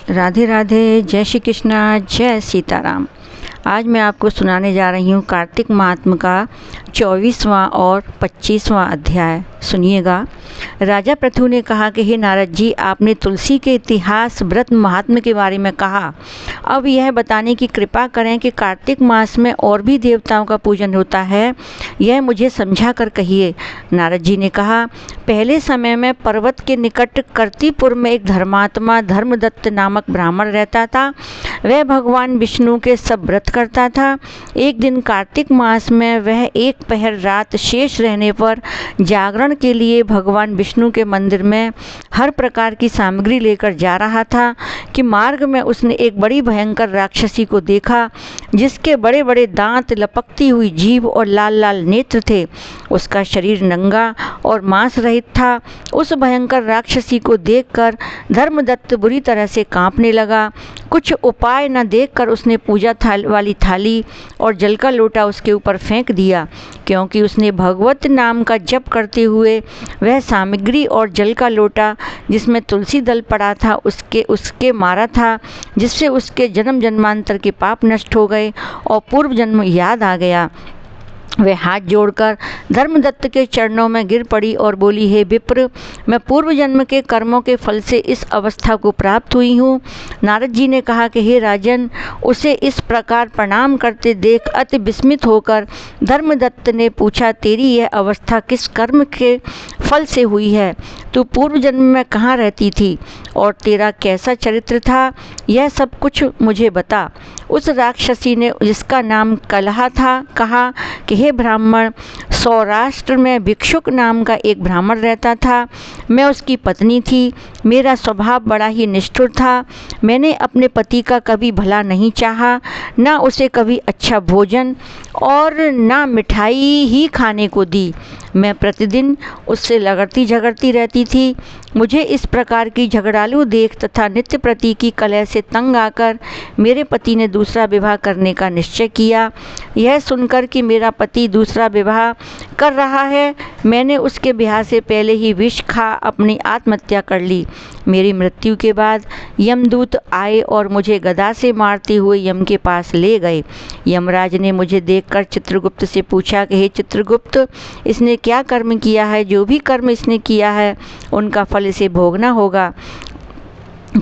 राधे राधे, जय श्री कृष्णा, जय सीताराम। आज मैं आपको सुनाने जा रही हूँ कार्तिक महात्म का 24वां और 25वां अध्याय। सुनिएगा। राजा पृथु ने कहा कि हे नारद जी, आपने तुलसी के इतिहास, व्रत, महात्म्य के बारे में कहा। अब यह बताने की कृपा करें कि कार्तिक मास में और भी देवताओं का पूजन होता है, यह मुझे समझा कर कहिए। नारद जी ने कहा, पहले समय में पर्वत के निकट कर्तिपुर में एक धर्मात्मा धर्मदत्त नामक ब्राह्मण रहता था। वह भगवान विष्णु के सब व्रत करता था। एक दिन कार्तिक मास में वह एक पहर रात शेष रहने पर जागरण के लिए भगवान विष्णु के मंदिर में हर प्रकार की सामग्री लेकर जा रहा था कि मार्ग में उसने एक बड़ी भयंकर राक्षसी को देखा, जिसके बड़े बड़े दांत, लपकती हुई जीभ और लाल लाल नेत्र थे। उसका शरीर नंगा और मांस रहित था। उस भयंकर राक्षसी को देखकर धर्मदत्त बुरी तरह से कांपने लगा। कुछ उपाय न देखकर उसने पूजा वाली थाली और जल का लोटा उसके ऊपर फेंक दिया, क्योंकि उसने भगवत नाम का जप करते हुए वह सामग्री और जल का लोटा जिसमें तुलसी दल पड़ा था उसके मारा था, जिससे उसके जन्म जन्मांतर के पाप नष्ट हो गए और पूर्व जन्म याद आ गया। वह हाथ जोड़कर धर्मदत्त के चरणों में गिर पड़ी और बोली, हे विप्र, मैं पूर्व जन्म के कर्मों के फल से इस अवस्था को प्राप्त हुई हूँ। नारद जी ने कहा कि हे राजन, उसे इस प्रकार प्रणाम करते देख अति विस्मित होकर धर्मदत्त ने पूछा, तेरी यह अवस्था किस कर्म के फल से हुई है? तू पूर्व जन्म में कहाँ रहती थी और तेरा कैसा चरित्र था? यह सब कुछ मुझे बता। उस राक्षसी ने, जिसका नाम कलहा था, कहा कि हे ब्राह्मण, सौराष्ट्र में भिक्षुक नाम का एक ब्राह्मण रहता था। मैं उसकी पत्नी थी। मेरा स्वभाव बड़ा ही निष्ठुर था। मैंने अपने पति का कभी भला नहीं चाहा, न उसे कभी अच्छा भोजन और न मिठाई ही खाने को दी। मैं प्रतिदिन उससे लगड़ती झगड़ती रहती थी। मुझे इस प्रकार की झगड़ालू देख तथा नित्य प्रति की कलह से तंग आकर मेरे पति ने दूसरा विवाह करने का निश्चय किया। यह सुनकर कि मेरा पति दूसरा विवाह कर रहा है, मैंने उसके ब्याह से पहले ही विष खा अपनी आत्महत्या कर ली। मेरी मृत्यु के बाद यमदूत आए और मुझे गदा से मारते हुए यम के पास ले गए। यमराज ने मुझे देखकर चित्रगुप्त से पूछा कि हे चित्रगुप्त, इसने क्या कर्म किया है? जो भी कर्म इसने किया है उनका फल इसे भोगना होगा।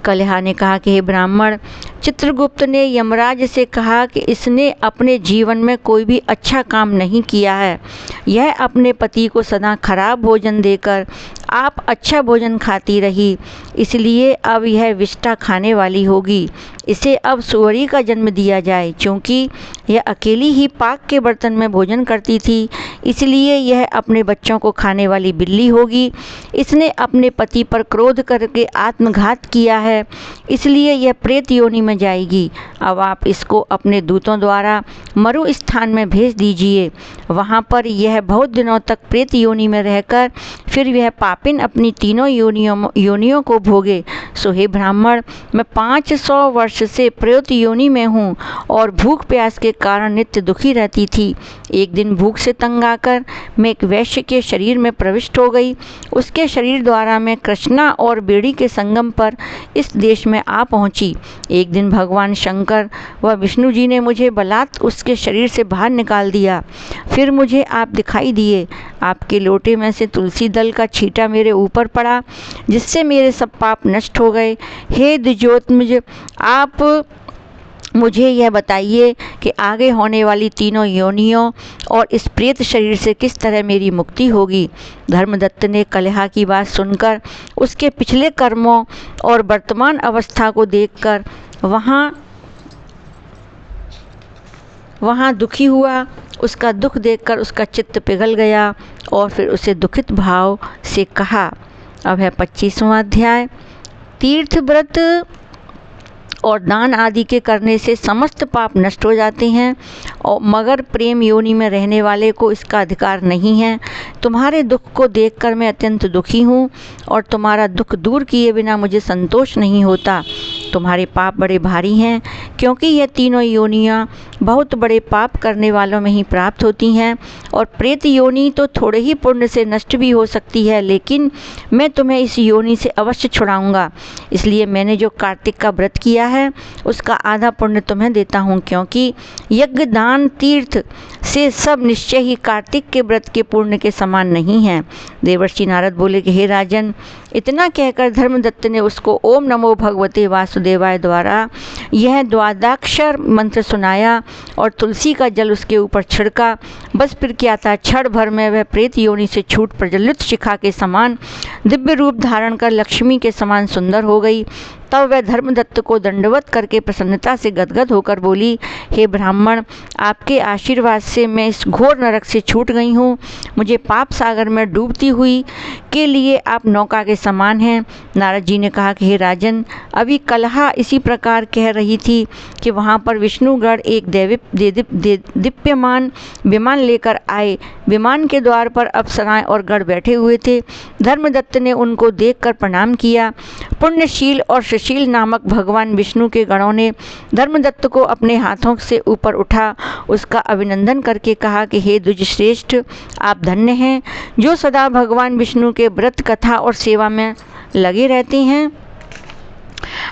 कलहा ने कहा कि हे ब्राह्मण, चित्रगुप्त ने यमराज से कहा कि इसने अपने जीवन में कोई भी अच्छा काम नहीं किया है। यह अपने पति को सदा खराब भोजन देकर आप अच्छा भोजन खाती रही, इसलिए अब यह विष्ठा खाने वाली होगी। इसे अब सुअरी का जन्म दिया जाए। चूँकि यह अकेली ही पाक के बर्तन में भोजन करती थी, इसलिए यह अपने बच्चों को खाने वाली बिल्ली होगी। इसने अपने पति पर क्रोध करके आत्मघात किया है, इसलिए यह प्रेत योनि में जाएगी। अब आप इसको अपने दूतों द्वारा मरु स्थान में भेज दीजिए। वहाँ पर यह बहुत दिनों तक प्रेत योनि में रहकर फिर यह पापिन अपनी तीनों योनियों को भोगे। सो हे ब्राह्मण, मैं 500 वर्ष से प्रेत योनि में हूँ और भूख प्यास के कारण नित्य दुखी रहती थी। एक दिन भूख से तंग आकर मैं एक वैश्य के शरीर में प्रविष्ट हो गई। उसके शरीर द्वारा मैं कृष्णा और बेड़ी के संगम पर इस देश में आ पहुँची। एक दिन भगवान शंकर व विष्णु जी ने मुझे बलात् उसके शरीर से बाहर निकाल दिया। फिर मुझे आप दिखाई दिए। आपके लोटे में से तुलसी दल का छींटा मेरे ऊपर पड़ा, जिससे मेरे सब पाप नष्ट हो गए। हे द्विजोत्तम, आप मुझे यह बताइए कि आगे होने वाली तीनों योनियों और इस प्रेत शरीर से किस तरह मेरी मुक्ति होगी। धर्मदत्त ने कलहा की बात सुनकर उसके पिछले कर्मों और वर्तमान अवस्था को देखकर वहाँ दुखी हुआ। उसका दुख देखकर उसका चित्त पिघल गया और फिर उसे दुखित भाव से कहा। अब है 25वां अध्याय। तीर्थ, व्रत और दान आदि के करने से समस्त पाप नष्ट हो जाते हैं, और मगर प्रेम योनि में रहने वाले को इसका अधिकार नहीं है। तुम्हारे दुख को देखकर मैं अत्यंत दुखी हूँ और तुम्हारा दुख दूर किए बिना मुझे संतोष नहीं होता। तुम्हारे पाप बड़े भारी हैं, क्योंकि यह तीनों योनियाँ बहुत बड़े पाप करने वालों में ही प्राप्त होती हैं, और प्रेत योनि तो थोड़े ही पुण्य से नष्ट भी हो सकती है, लेकिन मैं तुम्हें इस योनि से अवश्य छुड़ाऊंगा। इसलिए मैंने जो कार्तिक का व्रत किया है उसका आधा पुण्य तुम्हें देता हूँ, क्योंकि यज्ञ दान तीर्थ से सब निश्चय ही कार्तिक के व्रत के पुण्य के समान नहीं है। देवर्षि नारद बोले कि हे राजन, इतना कहकर धर्मदत्त ने उसको ओम नमो भगवते वासुदेवाय द्वारा यह द्वादशाक्षर मंत्र सुनाया और तुलसी का जल उसके ऊपर छिड़का। बस फिर क्या था, क्षण भर में वह प्रेत योनि से छूट प्रज्वलित शिखा के समान दिव्य रूप धारण कर लक्ष्मी के समान सुंदर हो गई। तब वह धर्मदत्त को दंडवत करके प्रसन्नता से गदगद होकर बोली, हे ब्राह्मण, आपके आशीर्वाद से मैं इस घोर नरक से छूट गई हूँ। मुझे पाप सागर में डूबती हुई के लिए आप नौका के समान हैं। नारद जी ने कहा कि हे राजन, अभी कलहा इसी प्रकार कह रही थी कि वहाँ पर विष्णुगढ़ एक दीप्यमान विमान लेकर आए। विमान के द्वार पर अप्सराएं और गढ़ बैठे हुए थे। धर्मदत्त ने उनको देखकर प्रणाम किया। पुण्यशील और सुशील नामक भगवान विष्णु के गणों ने धर्मदत्त को अपने हाथों से ऊपर उठा उसका अभिनंदन करके कहा कि हे द्विजश्रेष्ठ, आप धन्य हैं जो सदा भगवान विष्णु के व्रत कथा और सेवा में लगे रहते हैं।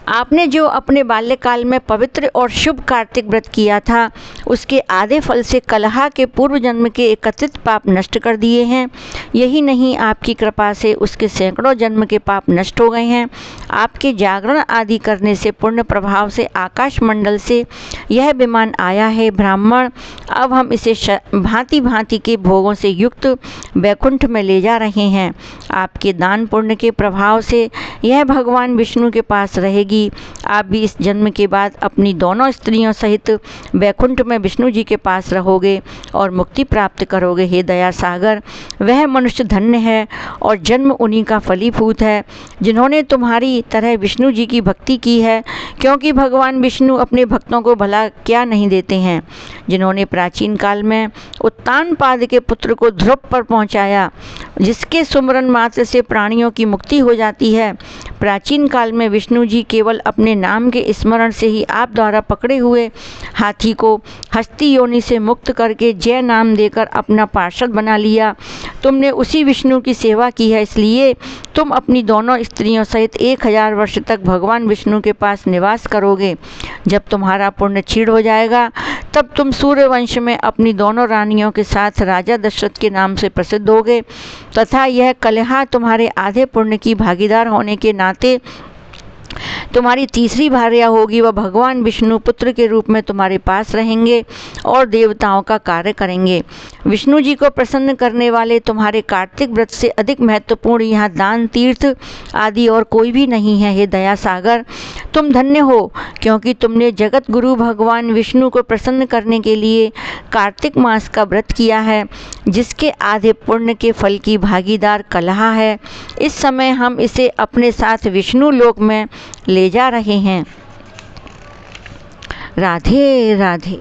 आपने जो अपने बाल्यकाल में पवित्र और शुभ कार्तिक व्रत किया था उसके आधे फल से कलहा के पूर्व जन्म के एकत्रित पाप नष्ट कर दिए हैं। यही नहीं, आपकी कृपा से उसके सैकड़ों जन्म के पाप नष्ट हो गए हैं। आपके जागरण आदि करने से पुण्य प्रभाव से आकाश मंडल से यह विमान आया है। ब्राह्मण, अब हम इसे भांति भांति के भोगों से युक्त वैकुंठ में ले जा रहे हैं। आपके दान पुण्य के प्रभाव से यह भगवान विष्णु के पास रहेगी। आप भी इस जन्म के बाद अपनी दोनों स्त्रियों सहित वैकुंठ में विष्णु जी के पास रहोगे और मुक्ति प्राप्त करोगे। हे दया सागर, वह मनुष्य धन्य है और जन्म उन्हीं का फलीभूत है जिन्होंने तुम्हारी तरह विष्णु जी की भक्ति की है, क्योंकि भगवान विष्णु अपने भक्तों को भला क्या नहीं देते हैं। जिन्होंने प्राचीन काल में उत्तानपाद के पुत्र को ध्रुव पर पहुंचाया, जिसके सुमरन मात्र से प्राणियों की मुक्ति हो जाती है। प्राचीन काल में विष्णु जी केवल अपने नाम के स्मरण से ही आप द्वारा पकड़े हुए हाथी को हस्ती योनि से मुक्त करके जय नाम देकर अपना पार्षद बना लिया। तुमने उसी विष्णु की सेवा की है, इसलिए तुम अपनी दोनों स्त्रियों सहित 1000 वर्ष तक भगवान विष्णु के पास निवास करोगे। जब तुम्हारा पुण्य क्षीण हो जाएगा तब तुम सूर्यवंश में अपनी दोनों रानियों के साथ राजा दशरथ के नाम से प्रसिद्ध होगे, तथा यह कलहा तुम्हारे आधे पुण्य की भागीदार होने के नाते तुम्हारी तीसरी भार्या होगी। वह भगवान विष्णु पुत्र के रूप में तुम्हारे पास रहेंगे और देवताओं का कार्य करेंगे। विष्णु जी को प्रसन्न करने वाले तुम्हारे कार्तिक व्रत से अधिक महत्वपूर्ण यहाँ दान तीर्थ आदि और कोई भी नहीं है। हे दया सागर, तुम धन्य हो, क्योंकि तुमने जगत गुरु भगवान विष्णु को प्रसन्न करने के लिए कार्तिक मास का व्रत किया है, जिसके आधे पुण्य के फल की भागीदार कलहा है। इस समय हम इसे अपने साथ विष्णु लोक में ले जा रहे हैं। राधे राधे।